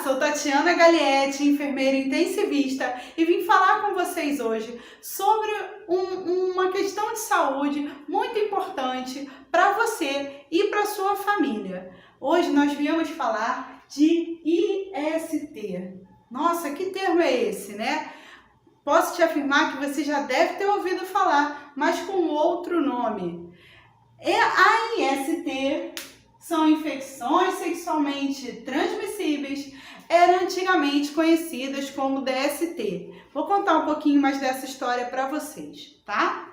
sou Tatiana Galietti, enfermeira intensivista, e vim falar com vocês hoje sobre uma questão de saúde muito importante para você e para sua família. Hoje nós viemos falar de IST. Nossa, que termo é esse, né? Posso te afirmar que você já deve ter ouvido falar, mas com outro nome. A IST são infecções sexualmente transmissíveis, eram antigamente conhecidas como DST. Vou contar um pouquinho mais dessa história para vocês, tá?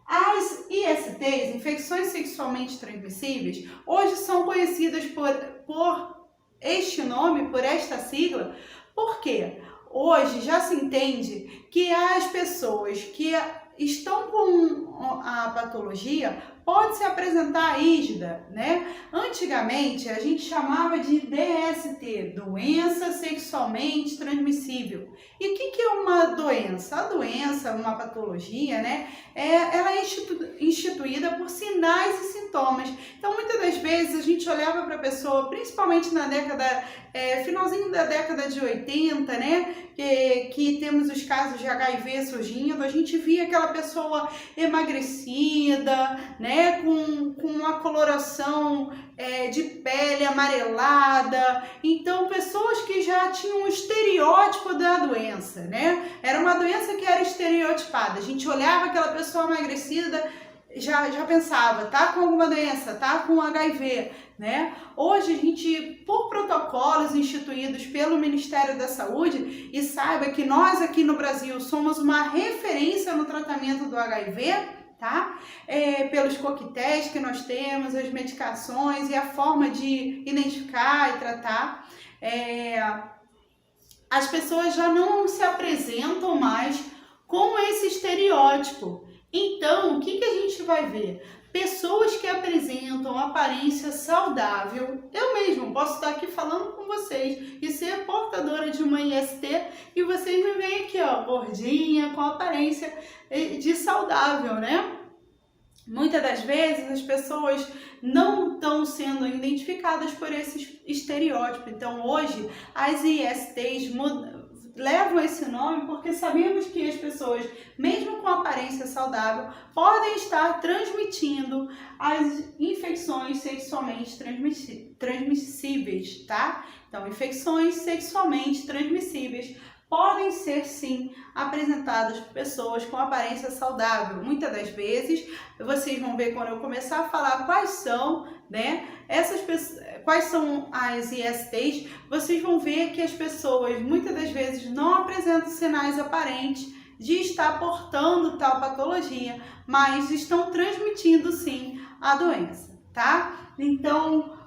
As ISTs, infecções sexualmente transmissíveis, hoje são conhecidas por este nome, por esta sigla, porque hoje já se entende que as pessoas que estão com a patologia pode se apresentar ígida, né? Antigamente a gente chamava de DST, doença sexualmente transmissível. E o que é uma doença? A doença, uma patologia, né? Ela é instituída por sinais e sintomas. Então, muitas das vezes a gente olhava para a pessoa, principalmente na finalzinho da década de 80, né? Que temos os casos de HIV surgindo, a gente via aquela pessoa emagrecida, né? Com uma coloração de pele amarelada. Então, pessoas que já tinham um estereótipo da doença, né? Era uma doença que era estereotipada. A gente olhava aquela pessoa emagrecida, já pensava, tá com alguma doença, tá com HIV, né? Hoje a gente, por protocolos instituídos pelo Ministério da Saúde, e saiba que nós aqui no Brasil somos uma referência no tratamento do HIV, tá? Pelos coquetéis que nós temos, as medicações e a forma de identificar e tratar, as pessoas já não se apresentam mais com esse estereótipo. Então, o que a gente vai ver? Pessoas que apresentam aparência saudável. Eu mesmo posso estar aqui falando com vocês e ser portadora de uma IST e vocês me veem aqui, ó, gordinha, com aparência de saudável, né? Muitas das vezes as pessoas não estão sendo identificadas por esse estereótipo. Então, hoje, as ISTs levam esse nome porque sabemos que as pessoas, mesmo com aparência saudável, podem estar transmitindo as infecções sexualmente transmissíveis, tá? Então, infecções sexualmente transmissíveis podem ser, sim, apresentadas por pessoas com aparência saudável. Muitas das vezes, vocês vão ver quando eu começar a falar quais são, né, quais são as ISTs, vocês vão ver que as pessoas, muitas das vezes, não apresentam sinais aparentes de estar portando tal patologia, mas estão transmitindo, sim, a doença, tá? Então,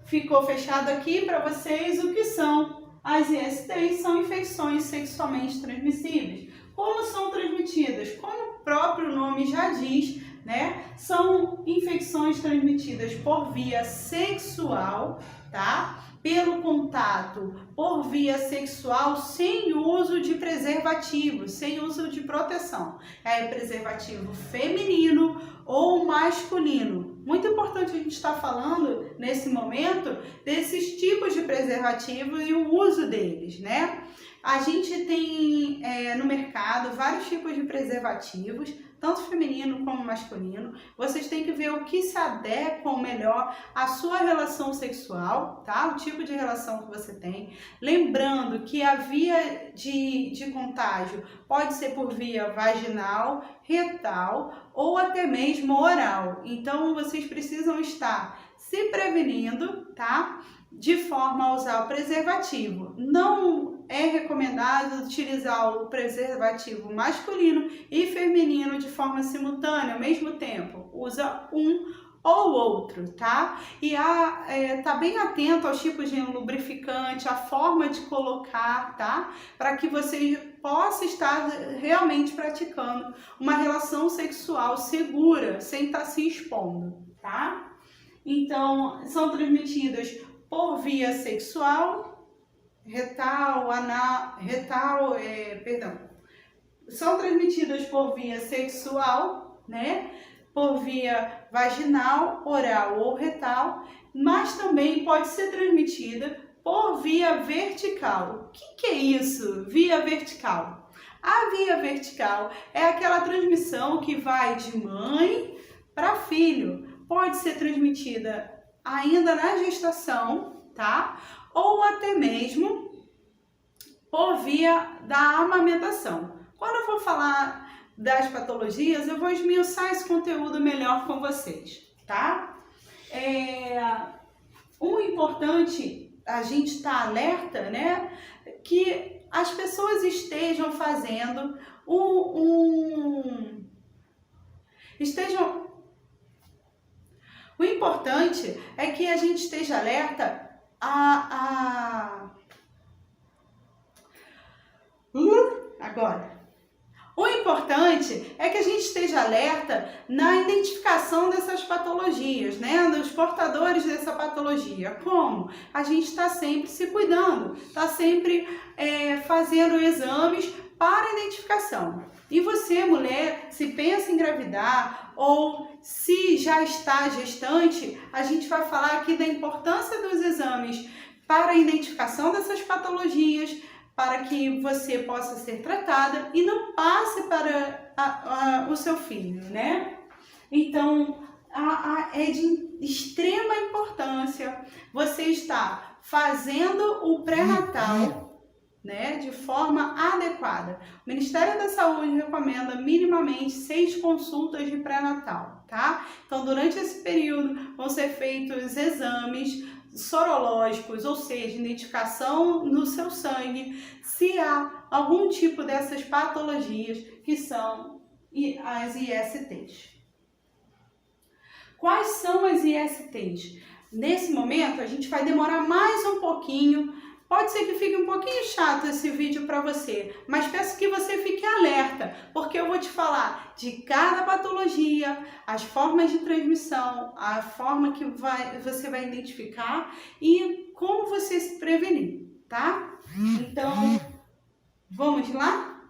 ficou fechado aqui para vocês o que são as ISTs. São infecções sexualmente transmissíveis. Como são transmitidas? Como o próprio nome já diz, né? São infecções transmitidas por via sexual, tá? Pelo contato por via sexual sem uso de preservativo, sem uso de proteção. É preservativo feminino ou masculino. Muito importante a gente estar falando nesse momento desses tipos de preservativo e o uso deles, né? A gente tem no mercado vários tipos de preservativos, tanto feminino como masculino. Vocês têm que ver o que se adequa melhor à sua relação sexual, tá? O tipo de relação que você tem. Lembrando que a via de contágio pode ser por via vaginal, retal ou até mesmo oral. Então, vocês precisam estar se prevenindo, tá? De forma a usar o preservativo. Não é recomendado utilizar o preservativo masculino e feminino de forma simultânea, ao mesmo tempo. Usa um ou outro, tá? E tá bem atento aos tipos de lubrificante, a forma de colocar, tá? Para que você possa estar realmente praticando uma relação sexual segura, sem estar se expondo, tá? Então, são transmitidas por via sexual, são transmitidas por via sexual, né? Por via vaginal, oral ou retal, mas também pode ser transmitida por via vertical. O que é isso, via vertical? A via vertical é aquela transmissão que vai de mãe para filho. Pode ser transmitida ainda na gestação, tá? Ou até mesmo por via da amamentação. Quando eu for falar das patologias, eu vou esmiuçar esse conteúdo melhor com vocês, tá? O importante, a gente estar alerta, né? Que as pessoas estejam fazendo O importante é que a gente esteja alerta Agora. O importante é que a gente esteja alerta na identificação dessas patologias, né? Dos portadores dessa patologia. Como? A gente está sempre se cuidando, está sempre fazendo exames para identificação. E você, mulher, se pensa em engravidar ou se já está gestante, a gente vai falar aqui da importância dos exames para a identificação dessas patologias, para que você possa ser tratada e não passe para o seu filho, né? Então, é de extrema importância você estar fazendo o pré-natal, né, de forma adequada. O Ministério da Saúde recomenda minimamente 6 consultas de pré-natal, tá? Então, durante esse período vão ser feitos exames sorológicos, ou seja, identificação no seu sangue, se há algum tipo dessas patologias que são as ISTs. Quais são as ISTs? Nesse momento, a gente vai demorar mais um pouquinho. Pode ser que fique um pouquinho chato esse vídeo para você, mas peço que você fique alerta, porque eu vou te falar de cada patologia, as formas de transmissão, a forma que você vai identificar e como você se prevenir, tá? Então, vamos lá?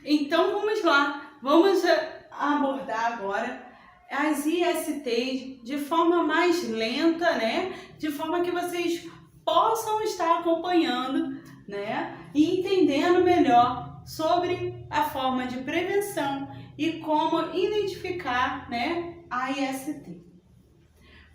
Então, vamos lá. Vamos abordar agora as ISTs de forma mais lenta, né? De forma que vocês possam estar acompanhando, né? E entendendo melhor sobre a forma de prevenção e como identificar, né, a IST.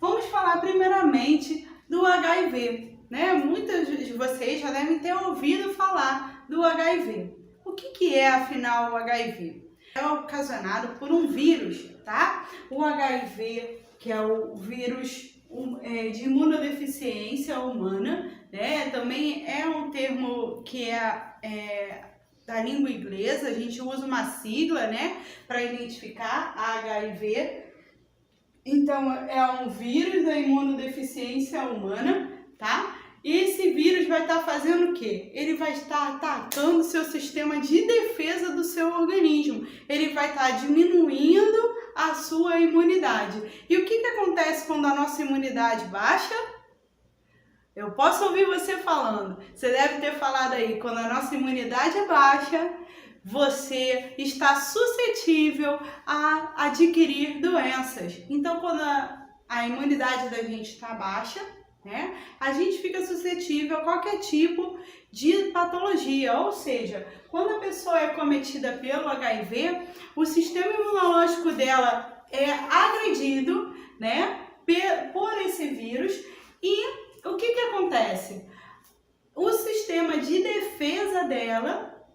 Vamos falar primeiramente do HIV, né? Muitos de vocês já devem ter ouvido falar do HIV. O que é, afinal, o HIV? É ocasionado por um vírus, tá? O HIV, que é o vírus de imunodeficiência humana, né? Também é um termo que é da língua inglesa, a gente usa uma sigla, né, para identificar a HIV. Então, é um vírus da imunodeficiência humana, tá? E esse vírus vai estar fazendo o quê? Ele vai estar atacando o seu sistema de defesa do seu organismo. Ele vai estar diminuindo a sua imunidade. E o que acontece quando a nossa imunidade baixa? Eu posso ouvir você falando. Você deve ter falado aí, quando a nossa imunidade é baixa, você está suscetível a adquirir doenças. Então, quando a imunidade da gente está baixa, né, a gente fica suscetível a qualquer tipo de patologia, ou seja, quando a pessoa é acometida pelo HIV, o sistema imunológico dela é agredido, né, por esse vírus e o que acontece? O sistema de defesa dela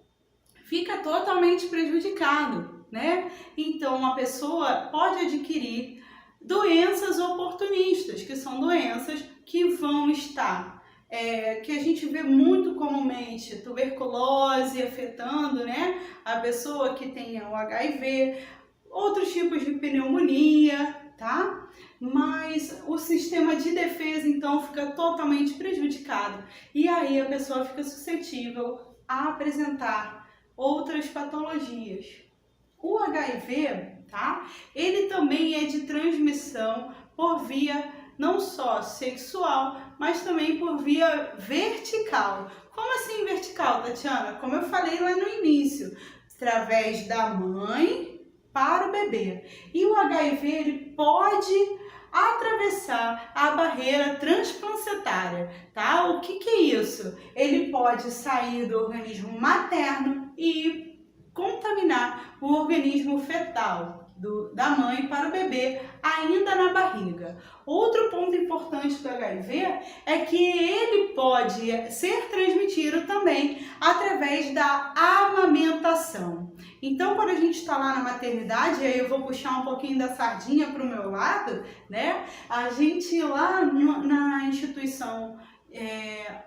fica totalmente prejudicado, né? Então a pessoa pode adquirir doenças oportunistas, que são doenças que vão estar, que a gente vê muito comumente, tuberculose afetando, né, a pessoa que tem o HIV, outros tipos de pneumonia, tá? Mas o sistema de defesa, então, fica totalmente prejudicado. E aí a pessoa fica suscetível a apresentar outras patologias. O HIV, tá? Ele também é de transmissão por via não só sexual, mas também por via vertical. Como assim vertical, Tatiana? Como eu falei lá no início, através da mãe para o bebê. E o HIV, ele pode atravessar a barreira transplacentária, tá? O que é isso? Ele pode sair do organismo materno e contaminar o organismo fetal, da mãe para o bebê ainda na barriga. Outro ponto importante do HIV é que ele pode ser transmitido também através da amamentação. Então, quando a gente está lá na maternidade, aí eu vou puxar um pouquinho da sardinha para o meu lado, né? A gente lá na instituição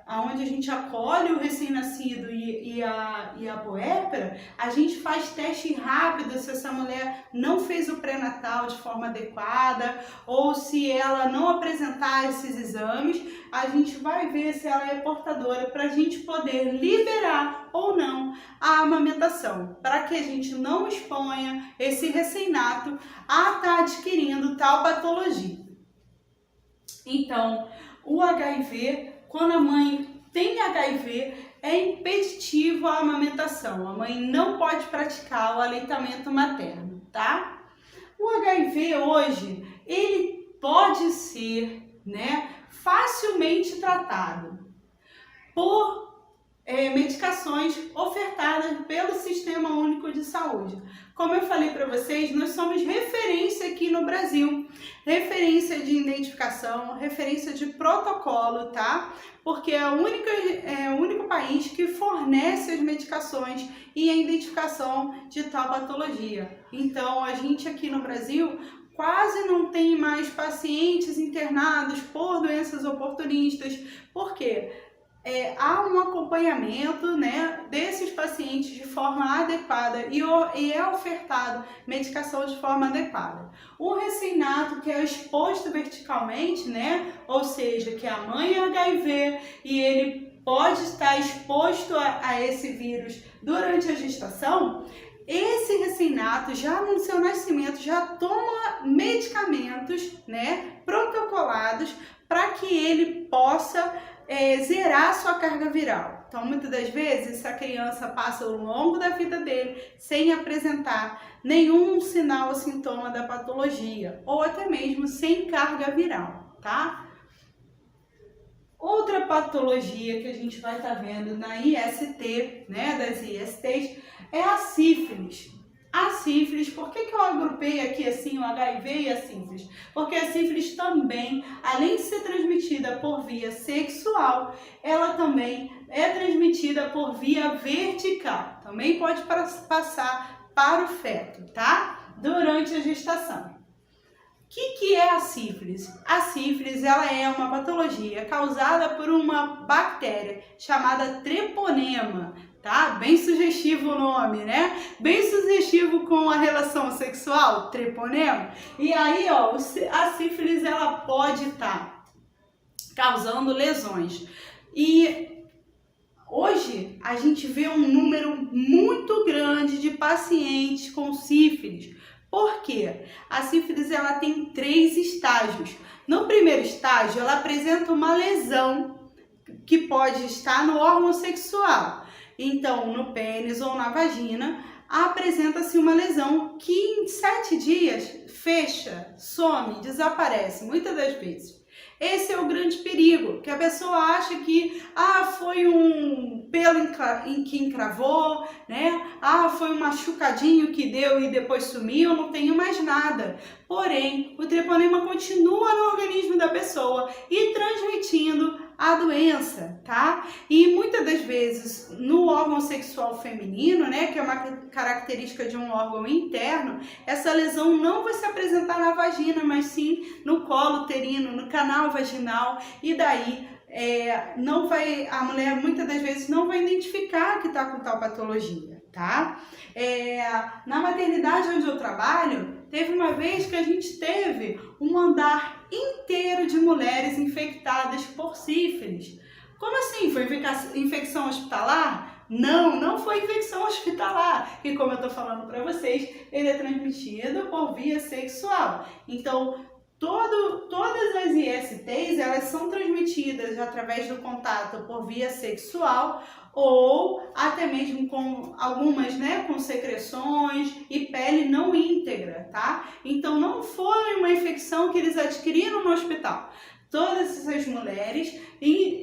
onde a gente acolhe o recém-nascido e a puérpera, a gente faz teste rápido se essa mulher não fez o pré-natal de forma adequada ou se ela não apresentar esses exames, a gente vai ver se ela é portadora para a gente poder liberar ou não a amamentação, para que a gente não exponha esse recém-nato a estar adquirindo tal patologia. Então, o HIV, quando a mãe tem HIV, é impeditivo a amamentação. A mãe não pode praticar o aleitamento materno, tá? O HIV hoje, ele pode ser, né, facilmente tratado por medicações ofertadas pelo Sistema Único de Saúde. Como eu falei para vocês, nós somos referência aqui no Brasil, referência de identificação, referência de protocolo, tá? Porque é o único país que fornece as medicações e a identificação de tal patologia. Então, a gente aqui no Brasil quase não tem mais pacientes internados por doenças oportunistas. Por quê? Há um acompanhamento, né, desses pacientes de forma adequada e é ofertado medicação de forma adequada. O recém-nato que é exposto verticalmente, né, ou seja, que a mãe é HIV e ele pode estar exposto a esse vírus durante a gestação, esse recém-nato já no seu nascimento já toma medicamentos, né, protocolados para que ele possa zerar sua carga viral. Então, muitas das vezes, essa criança passa ao longo da vida dele sem apresentar nenhum sinal ou sintoma da patologia, ou até mesmo sem carga viral, tá? Outra patologia que a gente vai estar vendo na IST, né, das ISTs, é a sífilis. A sífilis, por que eu agrupei aqui assim o HIV e a sífilis? Porque a sífilis também, além de ser transmitida por via sexual, ela também é transmitida por via vertical. Também pode passar para o feto, tá? Durante a gestação. O que é a sífilis? A sífilis ela é uma patologia causada por uma bactéria chamada treponema. Tá? Bem sugestivo o nome, né? Bem sugestivo com a relação sexual, treponema. E aí, ó, a sífilis ela pode estar causando lesões. E hoje a gente vê um número muito grande de pacientes com sífilis. Por quê? A sífilis ela tem 3 estágios. No primeiro estágio, ela apresenta uma lesão que pode estar no órgão sexual. Então, no pênis ou na vagina, apresenta-se uma lesão que em 7 dias fecha, some, desaparece, muitas das vezes. Esse é o grande perigo, que a pessoa acha que foi um pelo que encravou, né? Foi um machucadinho que deu e depois sumiu, não tenho mais nada. Porém, o treponema continua no organismo da pessoa e transmitindo a doença, tá? E muitas das vezes no órgão sexual feminino, né, que é uma característica de um órgão interno, essa lesão não vai se apresentar na vagina, mas sim no colo uterino, no canal vaginal, e daí a mulher muitas das vezes não vai identificar que está com tal patologia, tá? Na maternidade onde eu trabalho, teve uma vez que a gente teve um andar inteiro de mulheres infectadas por sífilis. Como assim? Foi infecção hospitalar? Não foi infecção hospitalar. E como eu estou falando para vocês, ele é transmitido por via sexual. Então, Todas as ISTs, elas são transmitidas através do contato por via sexual ou até mesmo com algumas, né, com secreções e pele não íntegra, tá? Então não foi uma infecção que eles adquiriram no hospital. Todas essas mulheres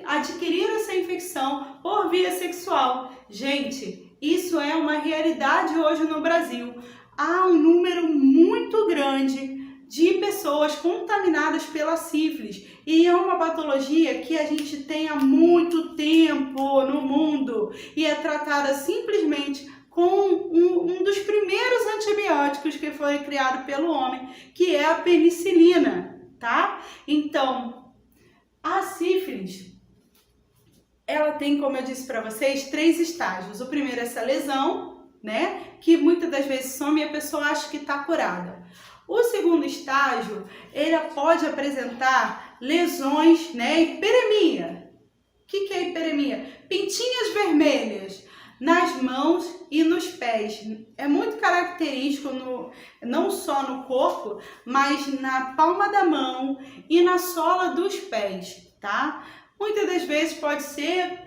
adquiriram essa infecção por via sexual. Gente, isso é uma realidade hoje no Brasil. Há um número muito grande de pessoas contaminadas pela sífilis e é uma patologia que a gente tem há muito tempo no mundo e é tratada simplesmente com um dos primeiros antibióticos que foi criado pelo homem, que é a penicilina, tá? Então, a sífilis, ela tem, como eu disse para vocês, 3 estágios. O primeiro é essa lesão, né? Que muitas das vezes some e a pessoa acha que está curada. O segundo estágio, ele pode apresentar lesões, né? Hiperemia. O que é hiperemia? Pintinhas vermelhas nas mãos e nos pés. É muito característico não só no corpo, mas na palma da mão e na sola dos pés, tá? Muitas das vezes pode ser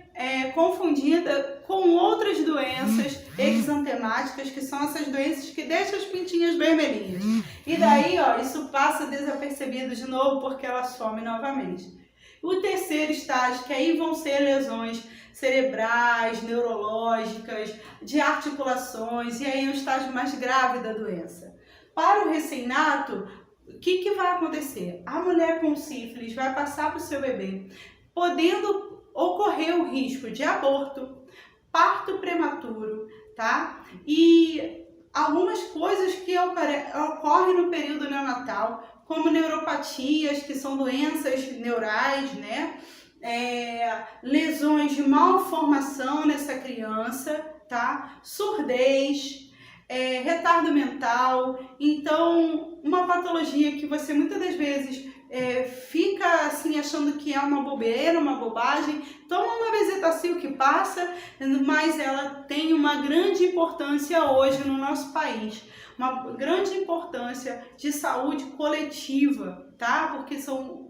confundida com outras doenças exantemáticas, que são essas doenças que deixam as pintinhas vermelhinhas. E daí, ó, isso passa desapercebido de novo porque ela some novamente. O terceiro estágio, que aí vão ser lesões cerebrais, neurológicas, de articulações, e aí é o estágio mais grave da doença. Para o recém-nato, o que vai acontecer? A mulher com sífilis vai passar para o seu bebê, podendo ocorrer o risco de aborto, parto prematuro, tá? E algumas coisas que ocorrem no período neonatal, como neuropatias, que são doenças neurais, né? Lesões de malformação nessa criança, tá? Surdez, retardo mental. Então, uma patologia que você muitas das vezes fica assim achando que é uma bobeira, uma bobagem, toma uma bezetacil que passa, mas ela tem uma grande importância hoje no nosso país, uma grande importância de saúde coletiva, tá? Porque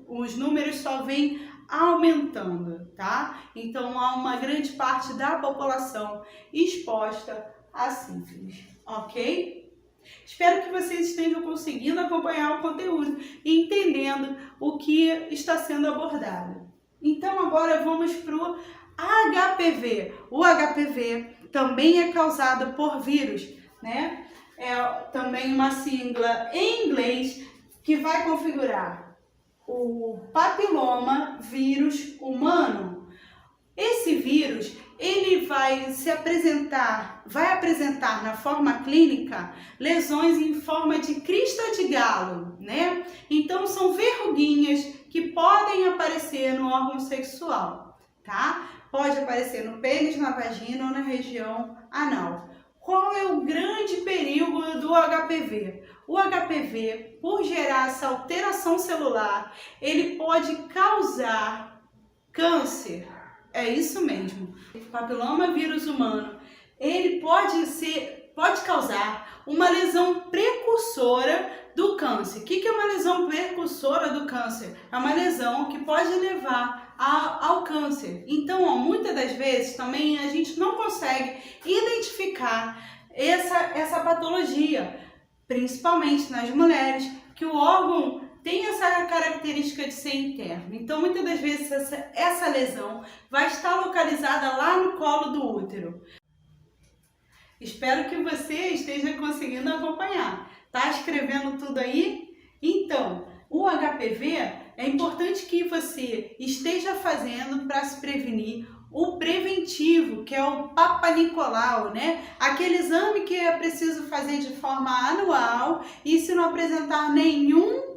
os números só vêm aumentando, tá? Então há uma grande parte da população exposta a sífilis, ok? Espero que vocês estejam conseguindo acompanhar o conteúdo e entendendo o que está sendo abordado. Então agora vamos para o HPV. O HPV também é causado por vírus, né? É também uma sigla em inglês que vai configurar o papiloma vírus humano. Esse vírus, ele vai apresentar na forma clínica lesões em forma de crista de galo, né? Então são verruguinhas que podem aparecer no órgão sexual, tá? Pode aparecer no pênis, na vagina ou na região anal. Qual é o grande perigo do HPV? O HPV, por gerar essa alteração celular, ele pode causar câncer. É isso mesmo. O papiloma vírus humano, ele pode causar uma lesão precursora do câncer. O que é uma lesão precursora do câncer? É uma lesão que pode levar ao câncer. Então, muitas das vezes também a gente não consegue identificar essa patologia, principalmente nas mulheres, que o órgão tem essa característica de ser interno. Então, muitas das vezes, essa lesão vai estar localizada lá no colo do útero. Espero que você esteja conseguindo acompanhar. Tá escrevendo tudo aí? Então, o HPV é importante que você esteja fazendo para se prevenir o preventivo, que é o Papa Nicolau, né? Aquele exame que é preciso fazer de forma anual e se não apresentar nenhuma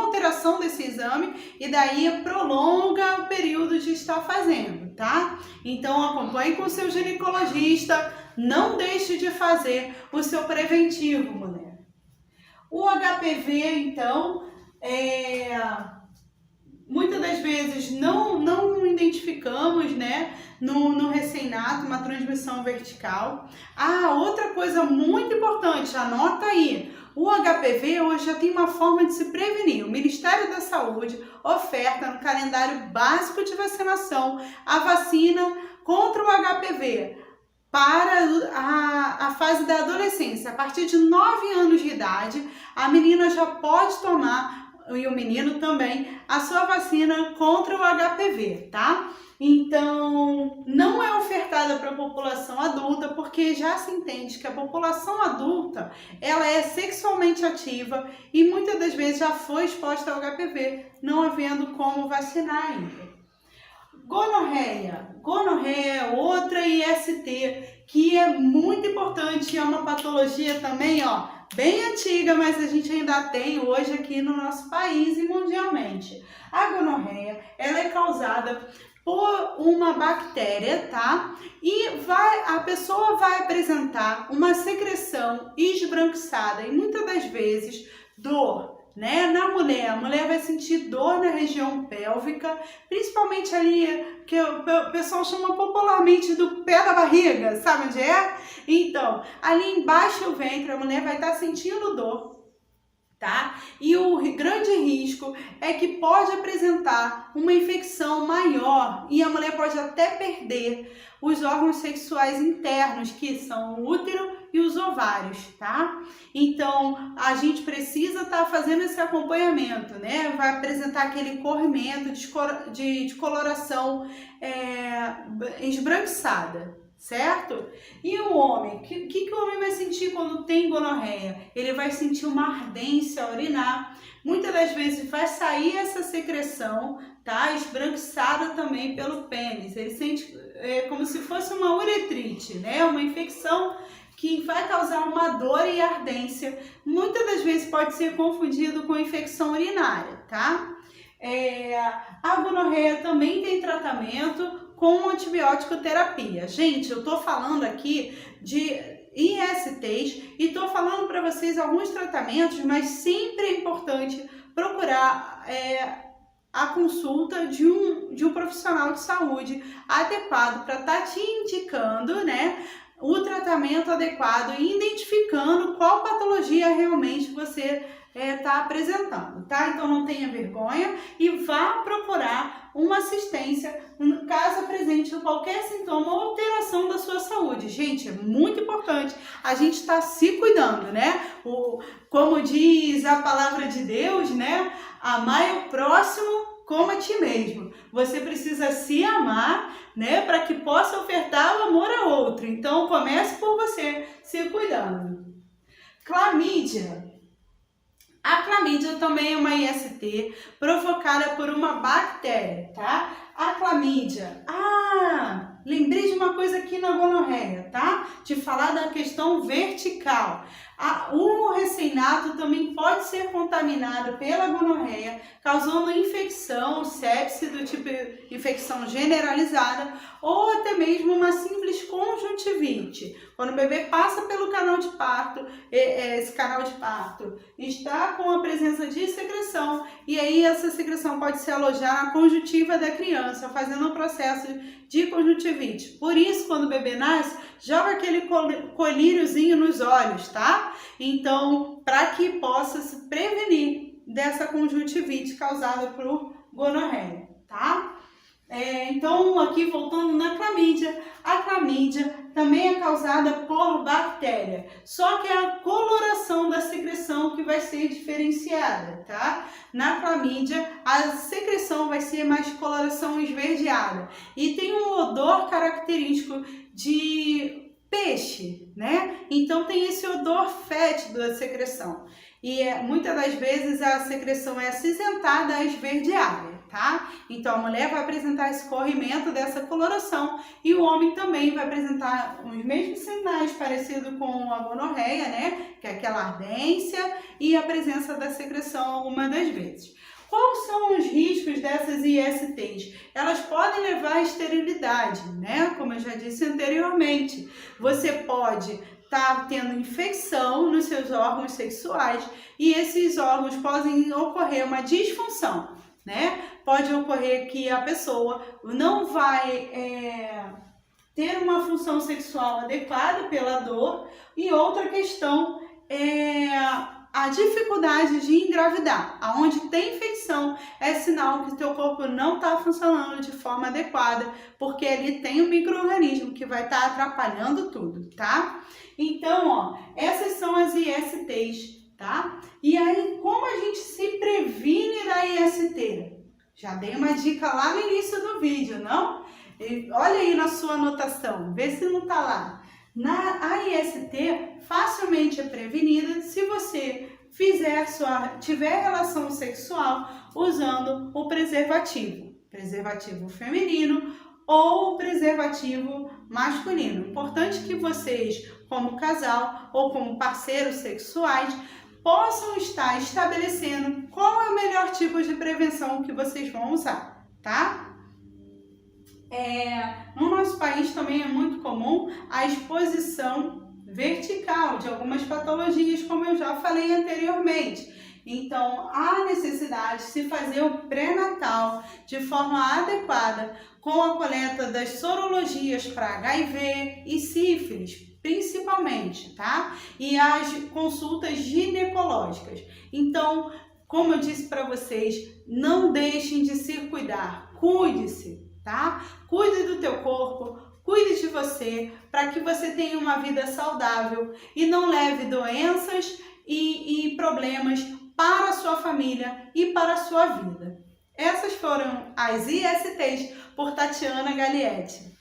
alteração desse exame, e daí prolonga o período de estar fazendo, tá? Então acompanhe com o seu ginecologista, não deixe de fazer o seu preventivo, mulher. O HPV, então, muitas das vezes não identificamos, né, no recém-nato uma transmissão vertical. Outra coisa muito importante, anota aí, o HPV hoje já tem uma forma de se prevenir. O Ministério da Saúde oferta no calendário básico de vacinação a vacina contra o HPV para a fase da adolescência. A partir de 9 anos de idade, a menina já pode tomar, e o menino também, a sua vacina contra o HPV, tá? Então, não é ofertada para a população adulta, porque já se entende que a população adulta, ela é sexualmente ativa e muitas das vezes já foi exposta ao HPV, não havendo como vacinar ainda. Gonorreia é outra IST que é muito importante, é uma patologia também, ó, bem antiga, mas a gente ainda tem hoje aqui no nosso país e mundialmente. A gonorreia, ela é causada por uma bactéria, tá? E a pessoa vai apresentar uma secreção esbranquiçada e muitas das vezes dor, né? Na mulher, a mulher vai sentir dor na região pélvica, principalmente ali, que o pessoal chama popularmente do pé da barriga, sabe onde é? Então, ali embaixo do ventre, a mulher vai estar sentindo dor, tá? E o grande risco é que pode apresentar uma infecção maior e a mulher pode até perder os órgãos sexuais internos, que são o útero e os ovários, tá? Então, a gente precisa estar fazendo esse acompanhamento, né? Vai apresentar aquele corrimento de coloração esbranquiçada, certo? E o homem, o que o homem vai sentir quando tem gonorreia? Ele vai sentir uma ardência ao urinar, muitas das vezes vai sair essa secreção, tá? Esbranquiçada também pelo pênis, ele sente como se fosse uma uretrite, né? Uma infecção que vai causar uma dor e ardência, muitas das vezes pode ser confundido com infecção urinária, tá? A gonorreia também tem tratamento com antibiótico terapia. Gente, eu tô falando aqui de ISTs e tô falando para vocês alguns tratamentos, mas sempre é importante procurar a consulta de um profissional de saúde adequado para estar te indicando, né, o tratamento adequado e identificando qual patologia realmente você está apresentando, tá? Então não tenha vergonha e vá procurar uma assistência caso apresente qualquer sintoma ou alteração da sua saúde. Gente, é muito importante a gente estar se cuidando, né? Como diz a palavra de Deus, né? Amai o próximo como a ti mesmo. Você precisa se amar, né, para que possa ofertar o amor a outro. Então, comece por você, se cuidando. Clamídia. A clamídia também é uma IST provocada por uma bactéria, tá? A clamídia. Lembrei de uma coisa aqui na gonorreia, tá? De falar da questão vertical. O recém-nato também pode ser contaminado pela gonorreia, causando infecção, sepse do tipo infecção generalizada ou até mesmo uma simples conjuntivite. Quando o bebê passa pelo canal de parto, esse canal de parto está com a presença de secreção e aí essa secreção pode se alojar na conjuntiva da criança, fazendo um processo de conjuntivite. Por isso, quando o bebê nasce, joga aquele colíriozinho nos olhos, tá? Então, para que possa se prevenir dessa conjuntivite causada por gonorreia, tá? Então, aqui voltando na clamídia, a clamídia também é causada por bactéria, só que é a coloração da secreção que vai ser diferenciada, tá? Na clamídia, a secreção vai ser mais coloração esverdeada e tem um odor característico de peixe, né? Então tem esse odor fétido da secreção e muitas das vezes a secreção é acinzentada, esverdeada, tá? Então a mulher vai apresentar esse corrimento dessa coloração e o homem também vai apresentar os mesmos sinais parecidos com a gonorreia, né? Que é aquela ardência e a presença da secreção algumas das vezes. Quais são os riscos dessas ISTs? Elas podem levar à esterilidade, né? Como eu já disse anteriormente. Você pode estar tendo infecção nos seus órgãos sexuais e esses órgãos podem ocorrer uma disfunção, né? pode ocorrer que a pessoa não vai ter uma função sexual adequada pela dor, e outra questão é a dificuldade de engravidar. Aonde tem infecção é sinal que o teu corpo não está funcionando de forma adequada, porque ali tem um micro-organismo que vai estar atrapalhando tudo, tá? Então, ó, essas são as ISTs, tá? E aí, como a gente se previne da IST? Já dei uma dica lá no início do vídeo, não? Olha aí na sua anotação, vê se não tá lá. A IST facilmente é prevenida se você tiver relação sexual usando o preservativo feminino ou o preservativo masculino. Importante que vocês, como casal ou como parceiros sexuais, possam estar estabelecendo qual é o melhor tipo de prevenção que vocês vão usar, tá? No nosso país também é muito comum a exposição vertical de algumas patologias, como eu já falei anteriormente. Então, há necessidade de se fazer o pré-natal de forma adequada, com a coleta das sorologias para HIV e sífilis, principalmente, tá? E as consultas ginecológicas. Então, como eu disse para vocês, não deixem de se cuidar, cuide-se, tá? Cuide do teu corpo, cuide de você, para que você tenha uma vida saudável e não leve doenças e problemas para a sua família e para a sua vida. Essas foram as ISTs por Tatiana Galietti.